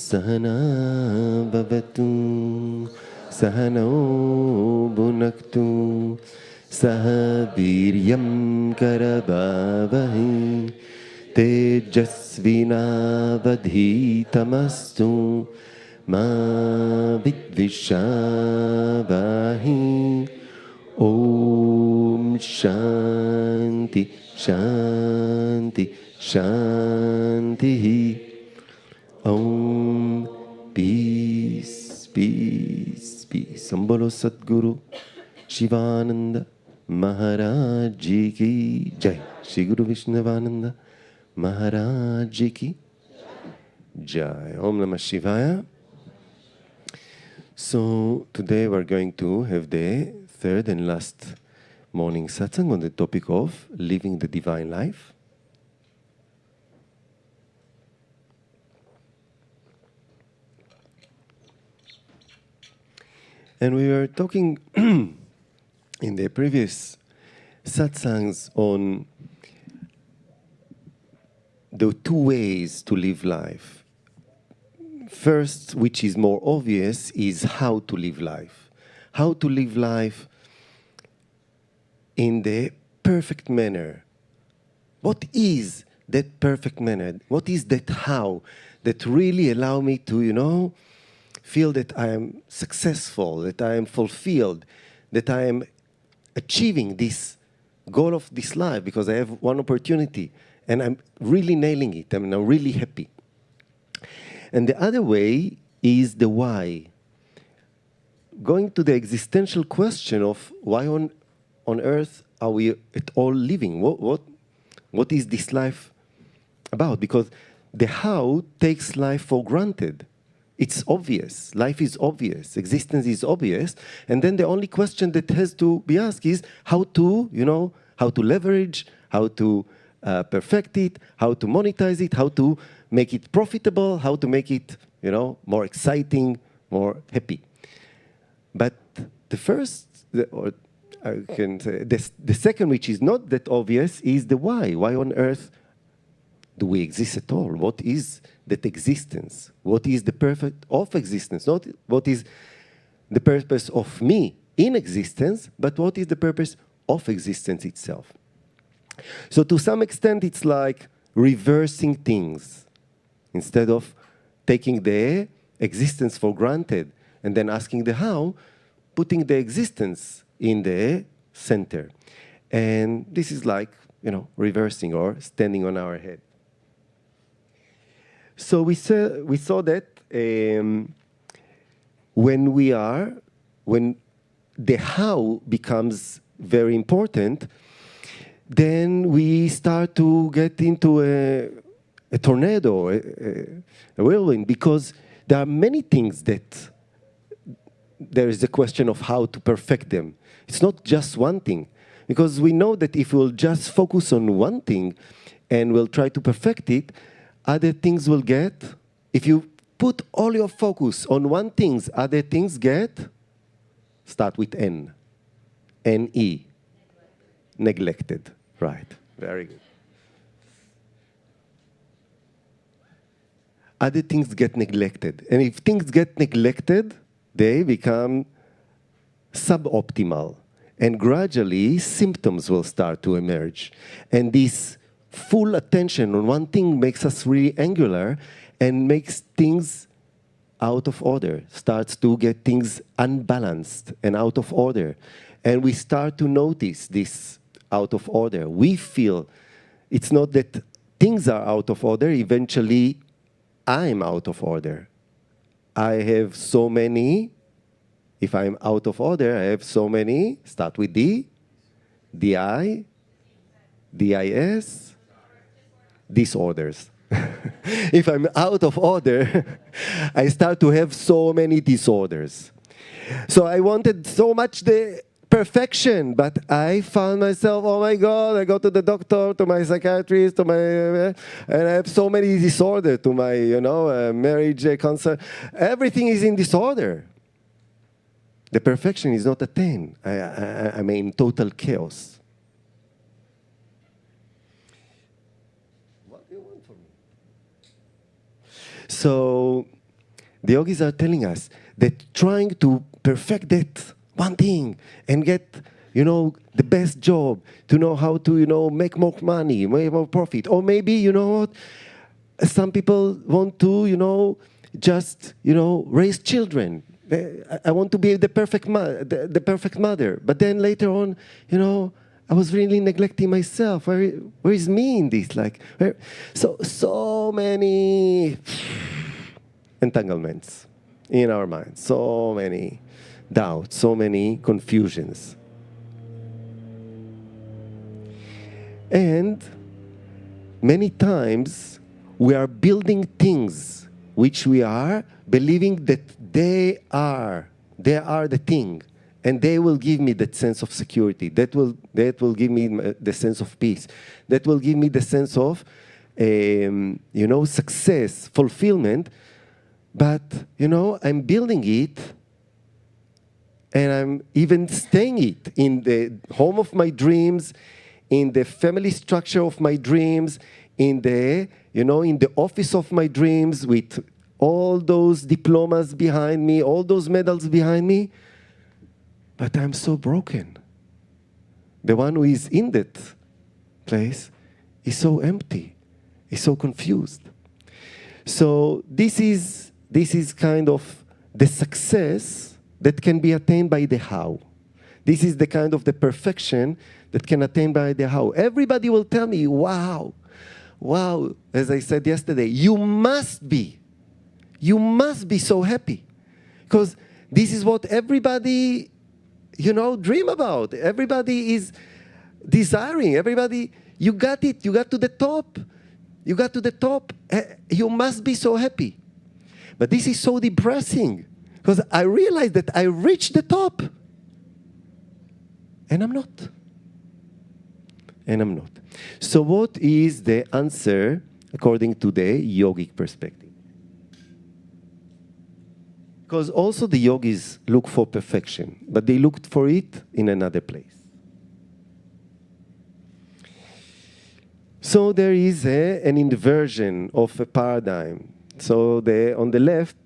Sahana bhavatu, sahano bhunaktu, saha viryam karabhavahi, tejasvinavadhitamastu, ma vidvishabhahi. Om Shanti, Shanti, Shanti. Om, peace, peace, peace. Sambolo Sadguru Shivananda Maharaj Ji Ki Jai. Shri Guru Vishnavananda Maharaj Ji Ki Jai. Om Namah Shivaya. So today we're going to have the third and last morning satsang on the topic of living the divine life. And we were talking in the previous satsangs on the two ways to live life. First, which is more obvious, is how to live life. How to live life in the perfect manner. What is that perfect manner? What is that how that really allow me to, feel that I am successful, that I am fulfilled, that I am achieving this goal of this life because I have one opportunity and I'm really nailing it. I'm really happy. And the other way is the why. Going to the existential question of why on earth are we at all living? What is this life about? Because the how takes life for granted. It's obvious. Life is obvious. Existence is obvious. And then the only question that has to be asked is how to leverage, how to perfect it, how to monetize it, how to make it profitable, how to make it, more exciting, more happy. But the first, or I can say, the second, which is not that obvious, is the why. Why on earth do we exist at all? What is that existence? What is the purpose of existence? Not what is the purpose of me in existence, but what is the purpose of existence itself? So to some extent, it's like reversing things. Instead of taking the existence for granted and then asking the how, putting the existence in the center. And this is like, reversing or standing on our head. So we saw that when the how becomes very important, then we start to get into a tornado, a whirlwind, because there are many things that there is a question of how to perfect them. It's not just one thing, because we know that if we'll just focus on one thing and we'll try to perfect it, other things will get, if you put all your focus on one thing, other things get, start with N, N-E, neglected. Right, very good. Other things get neglected. And if things get neglected, they become suboptimal. And gradually, symptoms will start to emerge. And this full attention on one thing makes us really angular and makes things out of order, starts to get things unbalanced and out of order. And we start to notice this out of order. We feel it's not that things are out of order, eventually I'm out of order. I have so many, if I'm out of order, I have so many, start with D, DI, DIS, disorders. If I'm out of order, I start to have so many disorders. So I wanted so much the perfection, but I found myself, oh my God, I go to the doctor, to my psychiatrist, and I have so many disorders, to my, marriage concern. Everything is in disorder. The perfection is not attained. I'm in total chaos. What do you want from me? So The yogis are telling us that trying to perfect that one thing and get, the best job, to know how to, make more money, make more profit. Or maybe, what? Some people want to, just, raise children. I want to be the perfect the perfect mother. But then later on, I was really neglecting myself. Where is me in this? So many entanglements in our minds, so many doubts, so many confusions. And many times we are building things which we are believing that they are the thing, and they will give me that sense of security. That will give me the sense of peace. That will give me the sense of success, fulfillment. But I'm building it, and I'm even staying it in the home of my dreams, in the family structure of my dreams, in the in the office of my dreams, with all those diplomas behind me, all those medals behind me. But I'm so broken. The one who is in that place is so empty, is so confused. So this is kind of the success that can be attained by the how. This is the kind of the perfection that can attain by the how. Everybody will tell me, wow, as I said yesterday, you must be so happy. Because this is what everybody, dream about. Everybody is desiring. Everybody, you got it. You got to the top. You got to the top. You must be so happy. But this is so depressing. Because I realize that I reached the top. And I'm not. So what is the answer according to the yogic perspective? Because also the yogis look for perfection, but they looked for it in another place. So there is an inversion of a paradigm. So on the left,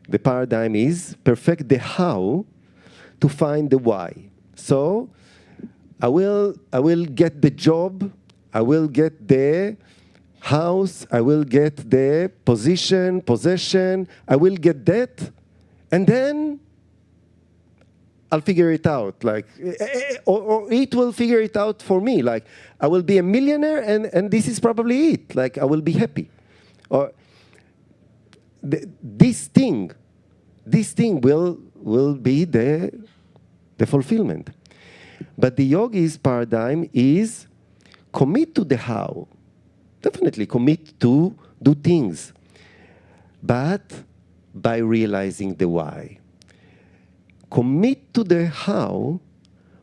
the paradigm is perfect the how to find the why. So I will get the job, I will get the house, I will get the possession, I will get that, and then I'll figure it out. Or it will figure it out for me. I will be a millionaire, and this is probably it. I will be happy. Or this thing will be the fulfillment. But the yogi's paradigm is commit to the how. Definitely commit to do things, but by realizing the why. Commit to the how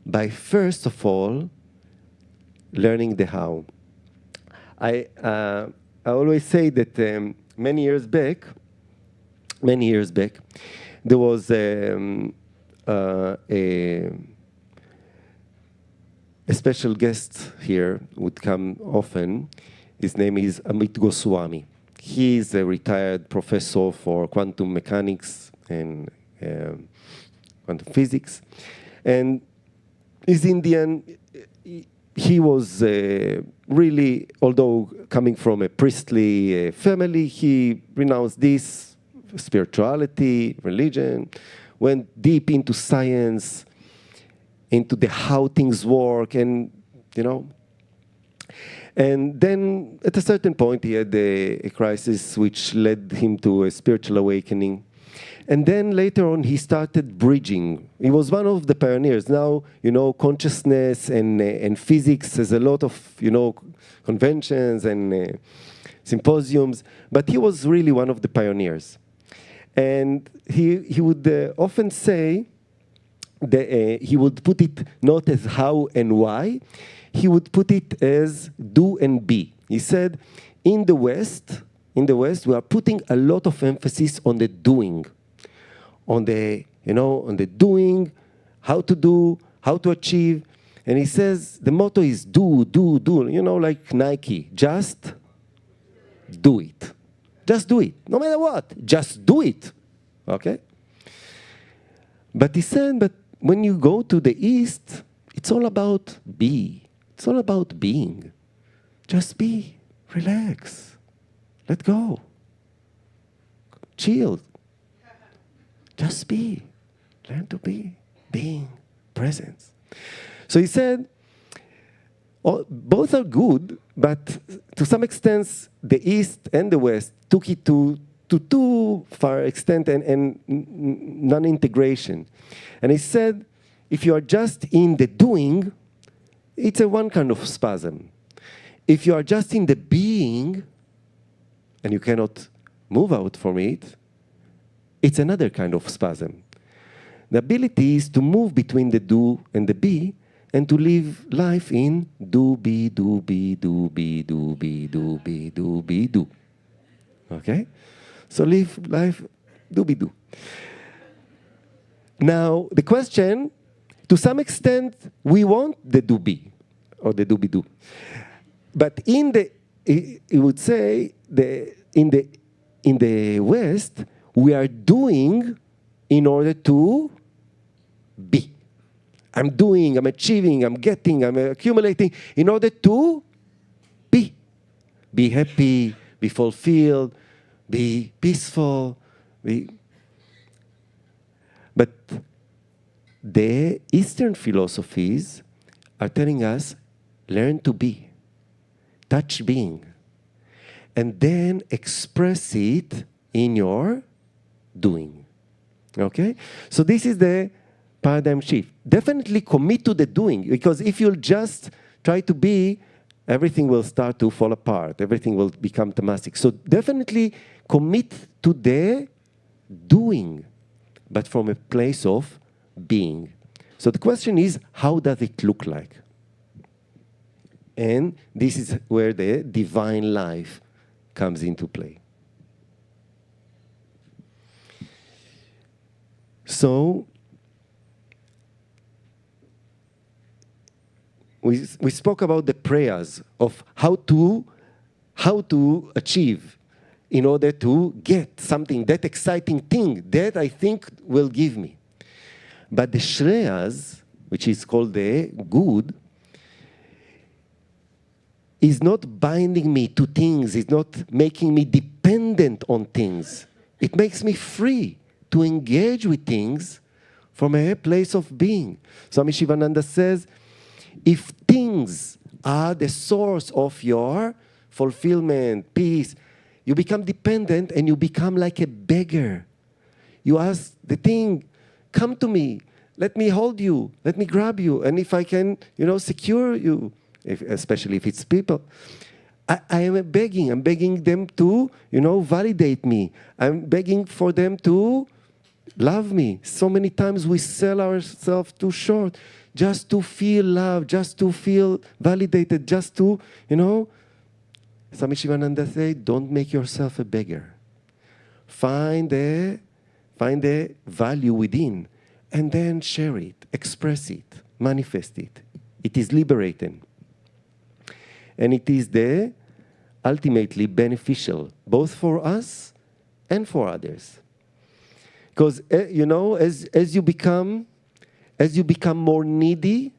by first of all learning the how. I always say that many years back, there was a special guest here, would come often. His name is Amit Goswami. He is a retired professor for quantum mechanics and quantum physics. And he's Indian. He was really, although coming from a priestly family, he renounced this, spirituality, religion, went deep into science, into the how things work, and and then at a certain point he had a crisis which led him to a spiritual awakening. And then later on he started bridging. He was one of the pioneers. Now, consciousness and physics has a lot of, conventions and symposiums, but he was really one of the pioneers. And he would often say, he would put it not as how and why, he would put it as do and be. He said, in the West, we are putting a lot of emphasis on the doing, on the doing, how to do, how to achieve. And he says, the motto is do, like Nike, just do it. Just do it. No matter what. Just do it. Okay? But he said, but when you go to the East, it's all about be. It's all about being. Just be. Relax. Let go. Chill. Just be. Learn to be. Being. Presence. So he said, both are good, but to some extent, the East and the West took it to too far extent and non-integration. And he said, if you are just in the doing, it's a one kind of spasm. If you are just in the being, and you cannot move out from it, it's another kind of spasm. The ability is to move between the do and the be, and to live life in do, be, do, be, do, be, do, be, do, be, do, be, do. Okay? So live life, do, be, do. Now, the question, to some extent, we want the do, be, or the do, be, do. But in the, you would say, in the West, we are doing in order to be. I'm doing, I'm achieving, I'm getting, I'm accumulating in order to be. Be happy, be fulfilled, be peaceful. But the Eastern philosophies are telling us, learn to be, touch being, and then express it in your doing. Okay? So this is the paradigm shift. Definitely commit to the doing, because if you'll just try to be, everything will start to fall apart. Everything will become tamastic. So definitely commit to the doing, but from a place of being. So the question is, how does it look like? And this is where the divine life comes into play. So we spoke about the prayers of how to achieve in order to get something, that exciting thing that I think will give me. But the Shreyas, which is called the good, is not binding me to things, it's not making me dependent on things. It makes me free to engage with things from a place of being. Swami Shambhudevananda says, if things are the source of your fulfillment, peace, you become dependent and you become like a beggar. You ask the thing, come to me, let me hold you, let me grab you, and if I can, secure you, especially if it's people. I am begging. I'm begging them to, validate me. I'm begging for them to love me. So many times we sell ourselves too short just to feel love, just to feel validated, just to, Swami Shivananda said, don't make yourself a beggar. Find the value within and then share it, express it, manifest it. It is liberating. And it is ultimately beneficial, both for us and for others. Because, as you become more needy,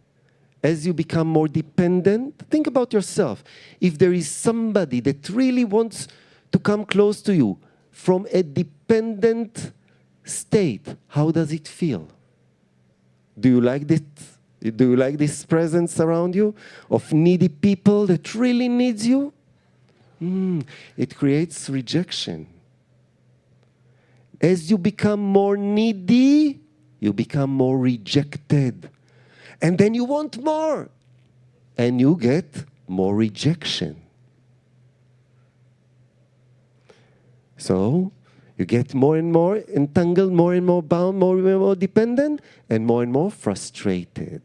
as you become more dependent, think about yourself. If there is somebody that really wants to come close to you from a dependent state, how does it feel? Do you like this? Do you like this presence around you of needy people that really needs you? It creates rejection. As you become more needy, you become more rejected. And then you want more. And you get more rejection. So you get more and more entangled, more and more bound, more and more dependent, and more frustrated.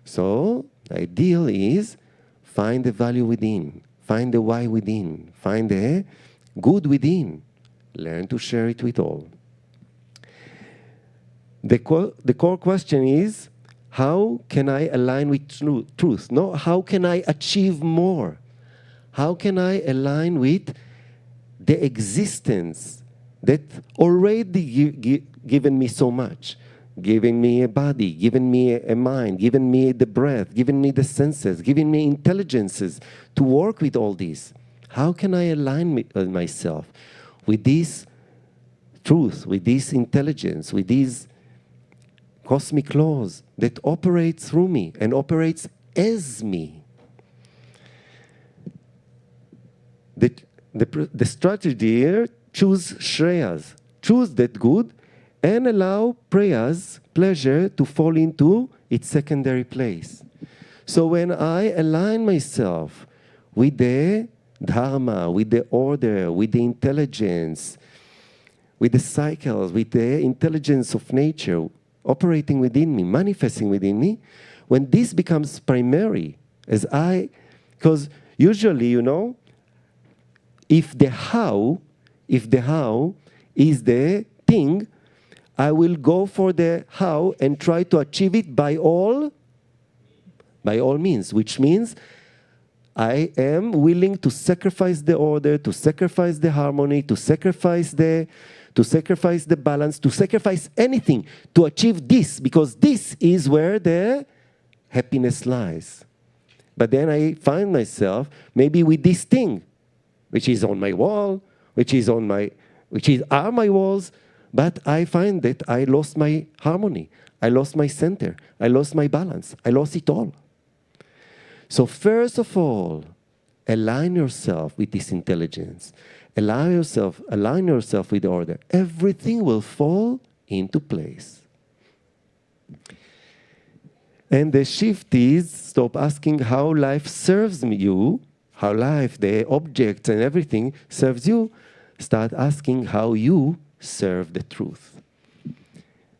So the ideal is find the value within, find the why within, find the good within. Learn to share it with all. The core question is, how can I align with truth? No, how can I achieve more? How can I align with the existence that already given me so much? Giving me a body, giving me a mind, giving me the breath, giving me the senses, giving me intelligences to work with all this. How can I align myself with this truth, with this intelligence, with these cosmic laws that operate through me and operates as me? The strategy here, choose Shreyas, choose that good, and allow prayas, pleasure, to fall into its secondary place. So when I align myself with the dharma, with the order, with the intelligence, with the cycles, with the intelligence of nature operating within me, manifesting within me, when this becomes primary, because usually, you know, if the how is the thing, I will go for the how and try to achieve it by all means, which means I am willing to sacrifice the order, to sacrifice the harmony, to sacrifice the balance, to sacrifice anything to achieve this, because this is where the happiness lies. But then I find myself maybe with this thing, which is on my wall, which are my walls, but I find that I lost my harmony, I lost my center, I lost my balance, I lost it all. So first of all, align yourself with this intelligence. Align yourself with order. Everything will fall into place. And the shift is, stop asking how life serves you, how life, the objects and everything serves you. Start asking how you serve the truth.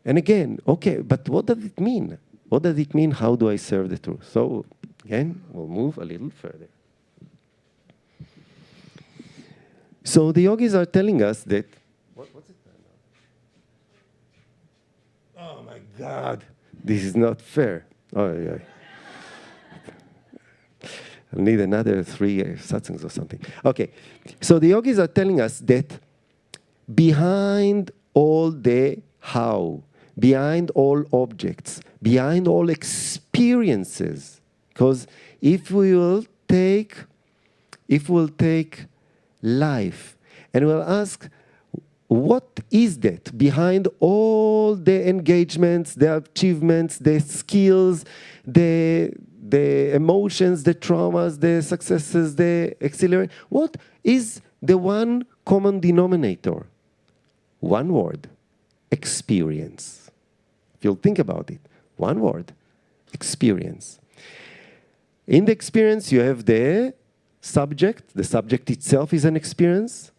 And again, okay, but what does it mean? What does it mean, how do I serve the truth? So again, we'll move a little further. So the yogis are telling us that, what's it now? Oh my God, this is not fair. Oh, yeah. I'll need another 3 satsangs or something. Okay, so the yogis are telling us that behind all the how, behind all objects, behind all experiences, because if we'll take life and we'll ask, what is that behind all the engagements, the achievements, the skills, the emotions, the traumas, the successes, the accelerate? What is the one common denominator? One word: experience. If you'll think about it, one word: experience. In the experience, you have the subject. The subject itself is an experience.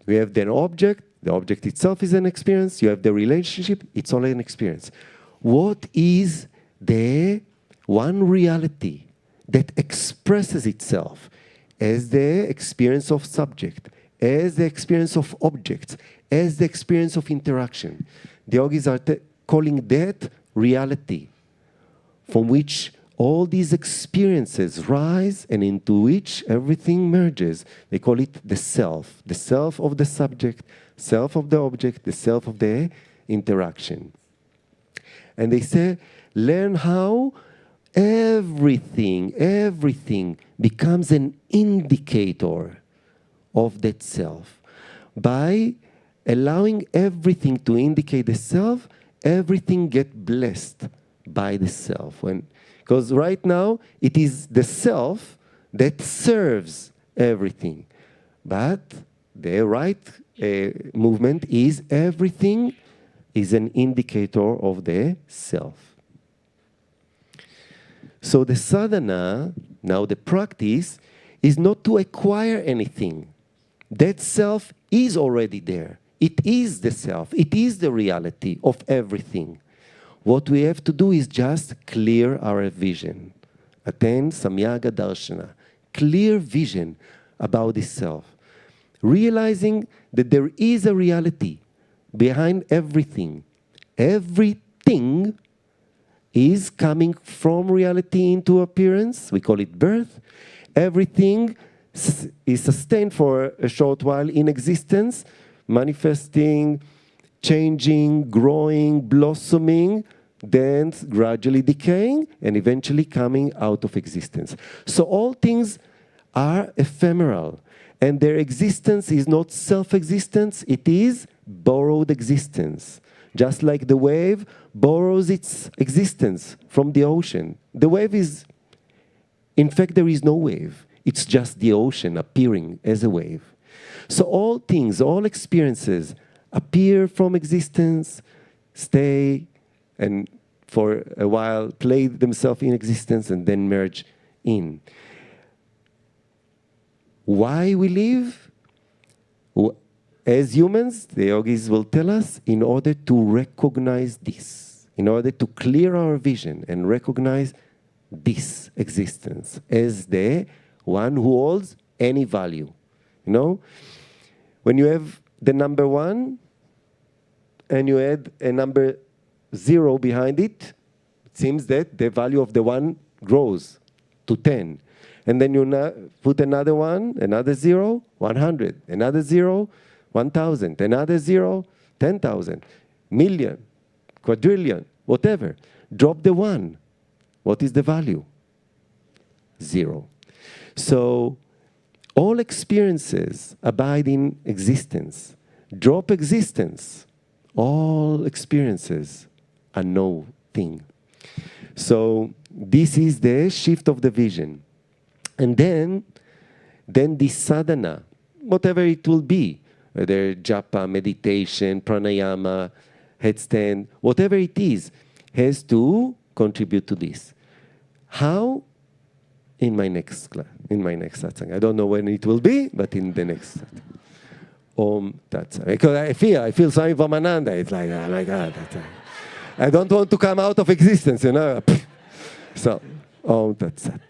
We have the object. The object itself is an experience. You have the relationship. It's all an experience. What is the one reality that expresses itself as the experience of subject, as the experience of objects, as the experience of interaction? The yogis are calling that reality, from which all these experiences rise and into which everything merges. They call it the self of the subject, self of the object, the self of the interaction. And they say, learn how everything becomes an indicator of that self. By allowing everything to indicate the self, everything gets blessed by the self. Because right now, it is the self that serves everything. But the right movement is everything is an indicator of the self. So the sadhana, now the practice, is not to acquire anything. That self is already there. It is the self. It is the reality of everything. What we have to do is just clear our vision. Attain samyaga darshana. Clear vision about the self. Realizing that there is a reality behind everything. Everything is coming from reality into appearance. We call it birth. Everything is sustained for a short while in existence, manifesting, changing, growing, blossoming, then gradually decaying, and eventually coming out of existence. So all things are ephemeral, and their existence is not self-existence, it is borrowed existence. Just like the wave borrows its existence from the ocean. The wave is, in fact, there is no wave. It's just the ocean appearing as a wave. So all things, all experiences appear from existence, stay, and for a while play themselves in existence and then merge in. Why we live? As humans, the yogis will tell us, in order to recognize this, in order to clear our vision and recognize this existence as the one who holds any value. You know, when you have the number 1 and you add a number 0 behind it, it seems that the value of the 1 grows to 10. And then you put another 1, another 0, 100, another 0, 1,000, another 0, 10,000, million, quadrillion, whatever. Drop the 1. What is the value? 0. So all experiences abide in existence. Drop existence. All experiences are no thing. So this is the shift of the vision. And then this sadhana, whatever it will be, whether japa, meditation, pranayama, headstand, whatever it is, has to contribute to this. How? In my next class, in my next satsang. I don't know when it will be, but in the next satsang. Om Tat Sat. Because I feel Swami Shambhudevananda. It's like, oh my God. I don't want to come out of existence, you know. So, Om Tat Sat.